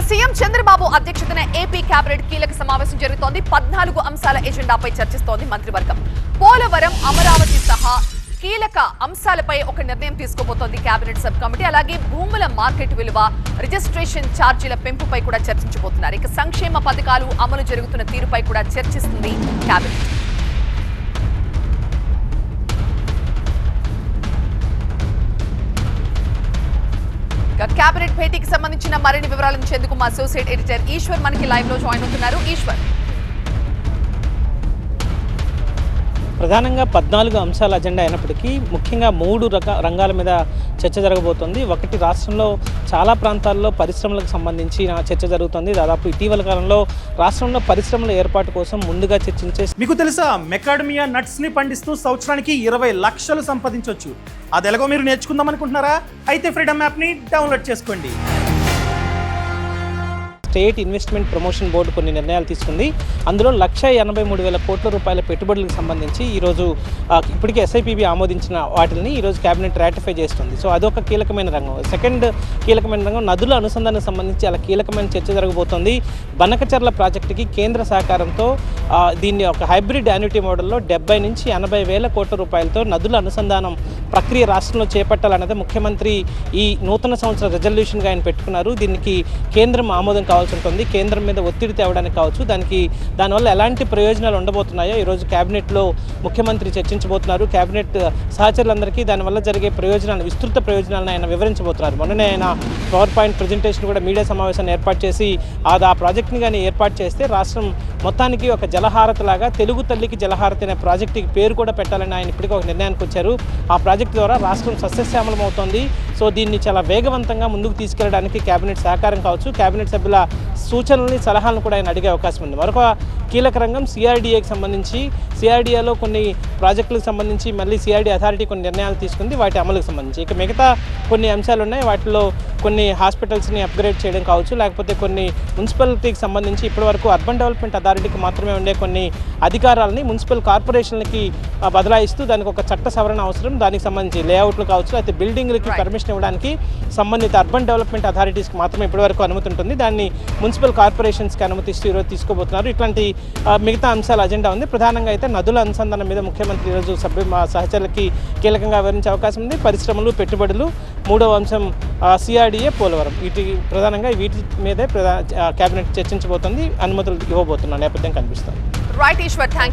CM Chandrababu అధ్యక్షతన AP cabinet కీలక సమావేశం జరుగుతోంది. 14 అంశాల ఎజెండాపై చర్చిస్తోంది మంత్రివర్గం. పోలవరం, అమరావతి సహా కీలక అంశాలపై ఒక నిర్ణయం తీసుకోబోతోంది కేబినెట్ సబ్ కమిటీ. అలాగే భూముల మార్కెట్ విలువ, రిజిస్ట్రేషన్ ఛార్జీల పెంపుపై కూడా చర్చించబోతున్నారు. ఇక సంక్షేమ పథకాలు అమలు జరుగుతున్న తీరుపై కూడా చర్చిస్తుంది కేబినెట్. కేబినెట్ భేటీకి సంబంధించిన మరిన్ని వివరాలు ఇచ్చేందుకు మా అసోసియేట్ ఎడిటర్ ఈశ్వర్ మనకి లైవ్ లో జాయిన్ అవుతున్నారు. ఈశ్వర్, ప్రధానంగా 14 అంశాల అజెండా అయినప్పటికీ ముఖ్యంగా 3 రంగాల మీద చర్చ జరగబోతోంది. ఒకటి, రాష్ట్రంలో చాలా ప్రాంతాల్లో పరిశ్రమలకు సంబంధించిన చర్చ జరుగుతుంది. దాదాపు ఇటీవల కాలంలో రాష్ట్రంలో పరిశ్రమల ఏర్పాటు కోసం ముందుగా చర్చించే మీకు తెలుసా, మెకాడమియా నట్స్ ని పండిస్తూ సంవత్సరానికి 20 లక్షలు సంపాదించవచ్చు. అది ఎలాగో మీరు నేర్చుకుందాం అనుకుంటున్నారా? అయితే ఫ్రీడమ్ యాప్ ని డౌన్లోడ్ చేసుకోండి. స్టేట్ ఇన్వెస్ట్మెంట్ ప్రమోషన్ బోర్డు కొన్ని నిర్ణయాలు తీసుకుంది. అందులో 1,83,000 కోట్ల రూపాయల పెట్టుబడులకు సంబంధించి ఈరోజు ఇప్పటికే ఎస్ఐపిబి ఆమోదించిన వాటిని ఈరోజు కేబినెట్ రాటిఫై చేస్తుంది. సో అదొక కీలకమైన రంగం. సెకండ్ కీలకమైన రంగం నదుల అనుసంధానానికి సంబంధించి అలా కీలకమైన చర్చ జరగబోతోంది. బనకచర్ల ప్రాజెక్టుకి కేంద్ర సహకారంతో దీన్ని ఒక హైబ్రిడ్ యాన్యుటీ మోడల్లో 70 నుంచి 80 వేల కోట్ల రూపాయలతో నదుల అనుసంధానం ప్రక్రియ రాష్ట్రంలో చేపట్టాలన్నది ముఖ్యమంత్రి ఈ నూతన సంవత్సర రెజల్యూషన్గా ఆయన పెట్టుకున్నారు. దీనికి కేంద్రం ఆమోదం కావాల్సి ఉంటుంది. కేంద్రం మీద ఒత్తిడి తేవడానికి కావచ్చు, దానివల్ల ఎలాంటి ప్రయోజనాలు ఉండబోతున్నాయో ఈరోజు కేబినెట్లో ముఖ్యమంత్రి చర్చించబోతున్నారు. కేబినెట్ సహచరులందరికీ దానివల్ల జరిగే ప్రయోజనాలు, విస్తృత ప్రయోజనాలను ఆయన వివరించబోతున్నారు. మొన్ననే ఆయన పవర్ పాయింట్ ప్రజెంటేషన్ కూడా మీడియా సమావేశాన్ని ఏర్పాటు చేసి ఆ ప్రాజెక్ట్ని కానీ ఏర్పాటు చేస్తే రాష్ట్రం మొత్తానికి ఒక జలహారతిలాగా తెలుగు తల్లికి జలహారతి అనే ప్రాజెక్టుకి పేరు కూడా పెట్టాలని ఆయన ఇప్పటికీ ఒక నిర్ణయానికి వచ్చారు. ఆ ప్రాజెక్టు ద్వారా రాష్ట్రం సస్యశ్యామలం అవుతోంది. సో దీన్ని చాలా వేగవంతంగా ముందుకు తీసుకెళ్లడానికి కేబినెట్ సహకారం కావచ్చు, కేబినెట్ సభ్యుల సూచనల్ని, సలహాలను కూడా ఆయన అడిగే అవకాశం ఉంది. మరొక కీలక రంగం సిఆర్డీఏకి సంబంధించి, సిఆర్డీఏలో కొన్ని ప్రాజెక్టులకు సంబంధించి మళ్ళీ సిఆర్డీ అథారిటీ కొన్ని నిర్ణయాలు తీసుకుంది వాటి అమలుకు సంబంధించి. ఇక మిగతా కొన్ని అంశాలు ఉన్నాయి. వాటిలో కొన్ని హాస్పిటల్స్ని అప్గ్రేడ్ చేయడం కావచ్చు, లేకపోతే కొన్ని మున్సిపాలిటీకి సంబంధించి ఇప్పటివరకు అర్బన్ డెవలప్మెంట్ అథారిటీకి మాత్రమే ఉండే కొన్ని అధికారాలని మున్సిపల్ కార్పొరేషన్లకి బదలాయిస్తూ దానికి ఒక చట్ట సవరణ అవసరం. దానికి సంబంధించి లేఅవుట్లు కావచ్చు, అయితే బిల్డింగ్లకి పర్మిషన్ ఇవ్వడానికి సంబంధిత అర్బన్ డెవలప్మెంట్ అథారిటీస్కి మాత్రమే ఇప్పటివరకు అనుమతి ఉంటుంది. దాన్ని మున్సిపల్ కార్పొరేషన్స్కి అనుమతిస్తూ ఈరోజు తీసుకోబోతున్నారు. ఇట్లాంటి మిగతా అంశాల అజెండా ఉంది. ప్రధానంగా అయితే నదుల అనుసంధానం మీద ముఖ్యమంత్రి ఈరోజు సహచరులకి కీలకంగా వివరించే అవకాశం ఉంది. పరిశ్రమలు, పెట్టుబడులు, 3వ అంశం సిఆర్డీఏ, పోలవరం, ప్రధానంగా వీటి మీదే కేబినెట్ చర్చించబోతోంది, అనుమతులు ఇవ్వబోతున్న నేపథ్యం కనిపిస్తుంది. Right Eshwar, thank you.